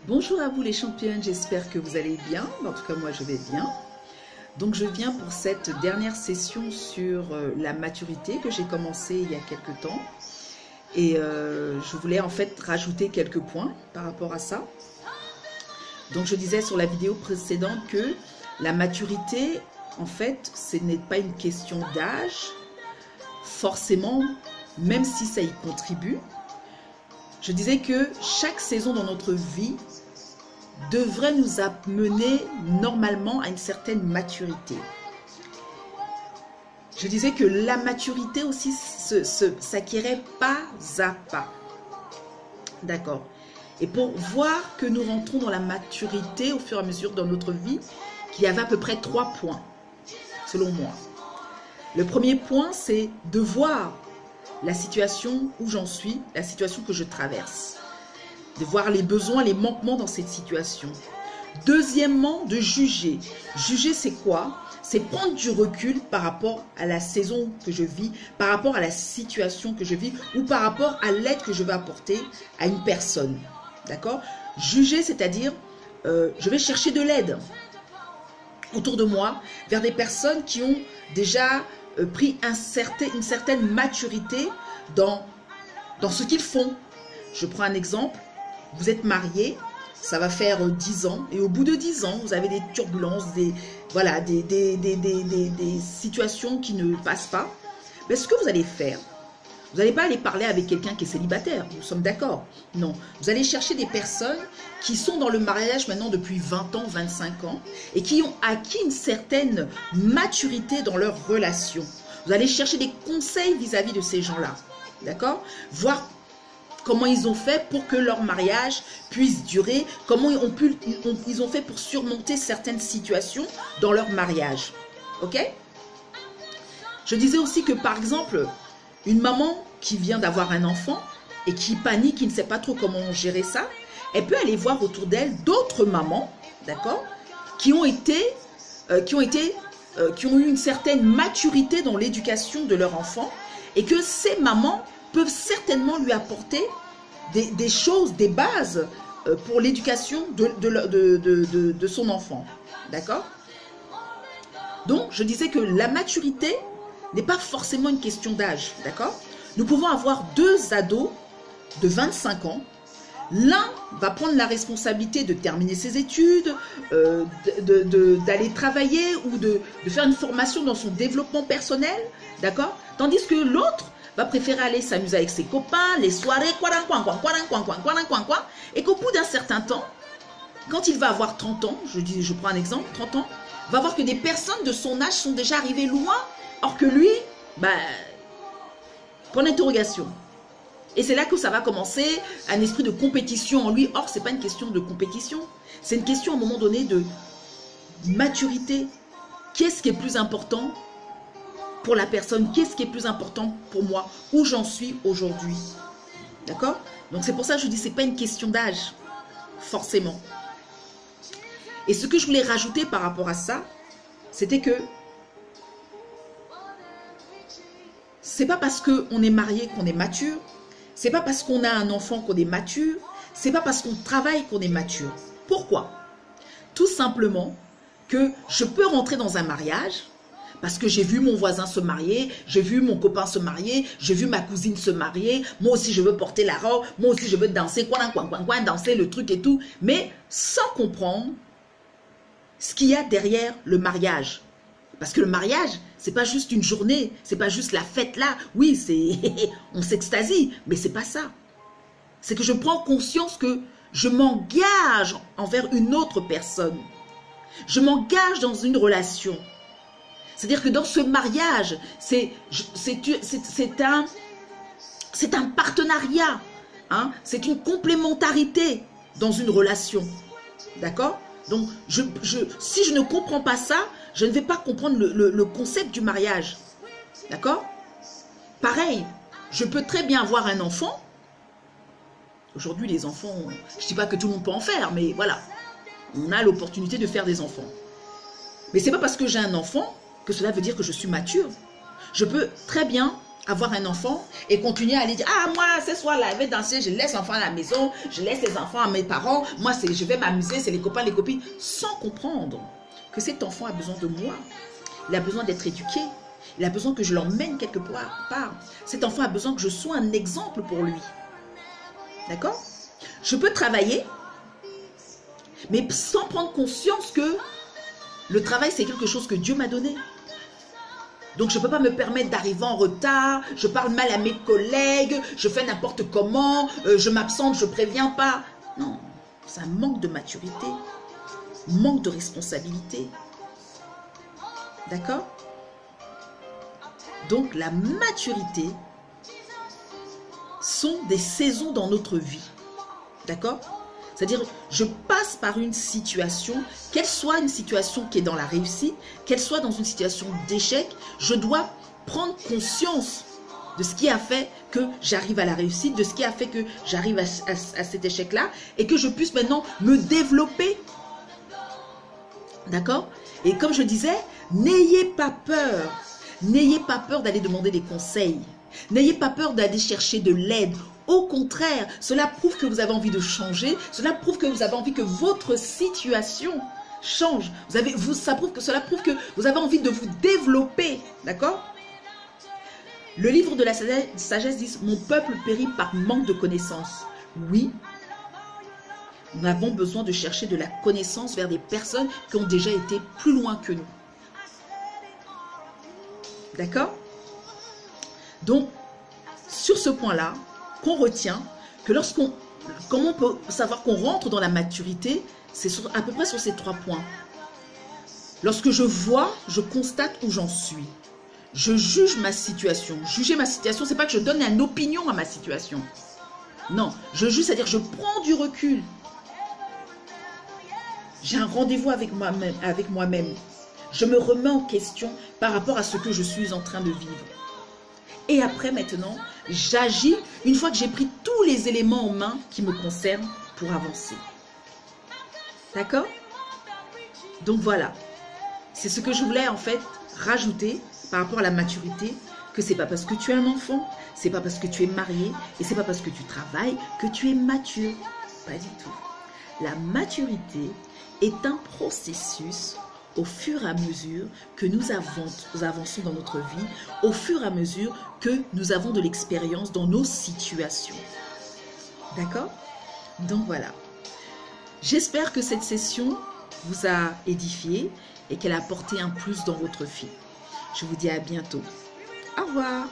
Bonjour à vous les championnes, j'espère que vous allez bien. En tout cas, moi je vais bien. Donc je viens pour cette dernière session sur la maturité que j'ai commencé il y a quelques temps. Et je voulais en fait rajouter quelques points par rapport à ça. Donc je disais sur la vidéo précédente que la maturité, en fait, ce n'est pas une question d'âge, forcément, même si ça y contribue. Je disais que chaque saison dans notre vie devrait nous amener normalement à une certaine maturité. Je disais que la maturité aussi s'acquiert pas à pas. D'accord. Et pour voir que nous rentrons dans la maturité au fur et à mesure dans notre vie, qu'il y avait à peu près 3 points, selon moi. Le premier point, c'est de voir la situation où j'en suis, la situation que je traverse. De voir les besoins, les manquements dans cette situation. Deuxièmement, de juger. Juger, c'est quoi? C'est prendre du recul par rapport à la saison que je vis, par rapport à la situation que je vis ou par rapport à l'aide que je vais apporter à une personne. D'accord? Juger, c'est-à-dire, je vais chercher de l'aide autour de moi vers des personnes qui ont déjà pris une certaine maturité dans ce qu'ils font. Je prends un exemple. Vous êtes marié, ça va faire 10 ans, et au bout de 10 ans, vous avez des turbulences, des situations qui ne passent pas. Mais ce que vous allez faire, vous n'allez pas aller parler avec quelqu'un qui est célibataire, nous sommes d'accord. Non, vous allez chercher des personnes qui sont dans le mariage maintenant depuis 20 ans, 25 ans, et qui ont acquis une certaine maturité dans leur relation. Vous allez chercher des conseils vis-à-vis de ces gens-là, d'accord? Voir comment ils ont fait pour que leur mariage puisse durer, comment ils ont fait pour surmonter certaines situations dans leur mariage. Ok? Je disais aussi que par exemple, une maman qui vient d'avoir un enfant et qui panique, qui ne sait pas trop comment gérer ça, elle peut aller voir autour d'elle d'autres mamans, d'accord, qui ont eu une certaine maturité dans l'éducation de leur enfant et que ces mamans peuvent certainement lui apporter des choses, des bases pour l'éducation de son enfant. D'accord? Donc, je disais que la maturité n'est pas forcément une question d'âge. D'accord? Nous pouvons avoir 2 ados de 25 ans. L'un va prendre la responsabilité de terminer ses études, d'aller travailler ou de faire une formation dans son développement personnel. D'accord? Tandis que l'autre va préférer aller s'amuser avec ses copains, les soirées, et qu'au bout d'un certain temps, quand il va avoir 30 ans, je prends un exemple, 30 ans, va voir que des personnes de son âge sont déjà arrivées loin, or que lui, point d'interrogation. Et c'est là que ça va commencer, un esprit de compétition en lui. Or, ce n'est pas une question de compétition, c'est une question à un moment donné de maturité. Qu'est-ce qui est plus important pour la personne? Qu'est-ce qui est plus important pour moi? Où j'en suis aujourd'hui? D'accord? Donc c'est pour ça que je dis, c'est pas une question d'âge, forcément. Et ce que je voulais rajouter par rapport à ça, c'était que c'est pas parce qu'on est marié qu'on est mature, c'est pas parce qu'on a un enfant qu'on est mature, c'est pas parce qu'on travaille qu'on est mature. Pourquoi? Tout simplement que je peux rentrer dans un mariage parce que j'ai vu mon voisin se marier, j'ai vu mon copain se marier, j'ai vu ma cousine se marier, moi aussi je veux porter la robe, moi aussi je veux danser, danser le truc et tout, mais sans comprendre ce qu'il y a derrière le mariage. Parce que le mariage, c'est pas juste une journée, c'est pas juste la fête là, oui, on s'extasie, mais c'est pas ça. C'est que je prends conscience que je m'engage envers une autre personne. Je m'engage dans une relation. C'est-à-dire que dans ce mariage, c'est un partenariat, hein? C'est une complémentarité dans une relation. D'accord? Donc, si je ne comprends pas ça, je ne vais pas comprendre le concept du mariage. D'accord? Pareil, je peux très bien avoir un enfant. Aujourd'hui, les enfants, je ne dis pas que tout le monde peut en faire, mais voilà. On a l'opportunité de faire des enfants. Mais ce n'est pas parce que j'ai un enfant que cela veut dire que je suis mature. Je peux très bien avoir un enfant et continuer à aller dire, ah moi ce soir là je vais danser, je laisse l'enfant à la maison, je laisse les enfants à mes parents, moi je vais m'amuser, c'est les copains, les copines, sans comprendre que cet enfant a besoin de moi, il a besoin d'être éduqué, il a besoin que je l'emmène quelque part, cet enfant a besoin que je sois un exemple pour lui, d'accord? Je peux travailler, mais sans prendre conscience que le travail c'est quelque chose que Dieu m'a donné. Donc, je ne peux pas me permettre d'arriver en retard, je parle mal à mes collègues, je fais n'importe comment, je m'absente, je ne préviens pas. Non, c'est un manque de maturité, manque de responsabilité. D'accord? Donc, la maturité sont des saisons dans notre vie. D'accord? C'est-à-dire, je passe par une situation, qu'elle soit une situation qui est dans la réussite, qu'elle soit dans une situation d'échec, je dois prendre conscience de ce qui a fait que j'arrive à la réussite, de ce qui a fait que j'arrive à cet échec-là, et que je puisse maintenant me développer. D'accord? Et comme je disais, n'ayez pas peur. N'ayez pas peur d'aller demander des conseils. N'ayez pas peur d'aller chercher de l'aide. Au contraire, cela prouve que vous avez envie de changer. Cela prouve que vous avez envie que votre situation change. Cela prouve que vous avez envie de vous développer. D'accord? Le livre de la sagesse dit « Mon peuple périt par manque de connaissances ». Oui, nous avons besoin de chercher de la connaissance vers des personnes qui ont déjà été plus loin que nous. D'accord? Donc, sur ce point-là, qu'on retient que comment on peut savoir qu'on rentre dans la maturité, c'est à peu près sur ces 3 points. Lorsque je vois, je constate où j'en suis. Je juge ma situation. Juger ma situation, c'est pas que je donne une opinion à ma situation. Non, je juge, c'est-à-dire je prends du recul. J'ai un rendez-vous avec moi-même. Je me remets en question par rapport à ce que je suis en train de vivre. Et après, maintenant, j'agis une fois que j'ai pris tous les éléments en main qui me concernent pour avancer. D'accord? Donc voilà. C'est ce que je voulais en fait rajouter par rapport à la maturité, que c'est pas parce que tu es un enfant, c'est pas parce que tu es marié, et c'est pas parce que tu travailles que tu es mature. Pas du tout. La maturité est un processus au fur et à mesure que nous avançons dans notre vie, au fur et à mesure que nous avons de l'expérience dans nos situations. D'accord? Donc voilà. J'espère que cette session vous a édifié et qu'elle a apporté un plus dans votre vie. Je vous dis à bientôt. Au revoir.